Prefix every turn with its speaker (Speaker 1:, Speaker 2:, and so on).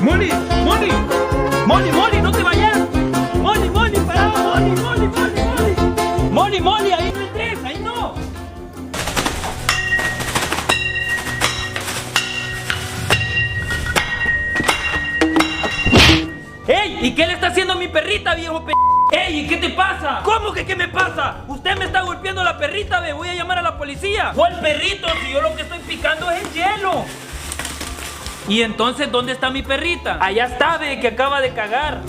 Speaker 1: Molly, Molly, Molly, Molly, no te vayas. Molly, Molly, pará, Molly, Molly, Molly, Molly. Molly, Molly, ahí no entres, ahí no. ¡Ey! ¿Y qué le está haciendo a mi perrita, viejo p***? ¡Ey! ¿Y qué te pasa? ¿Cómo que qué me pasa? Usted me está golpeando a la perrita, ve. Voy a llamar a la policía. ¿Cuál perrito? Si yo lo que estoy picando es el hielo. ¿Y entonces dónde está mi perrita? Allá está, ve, que acaba de cagar.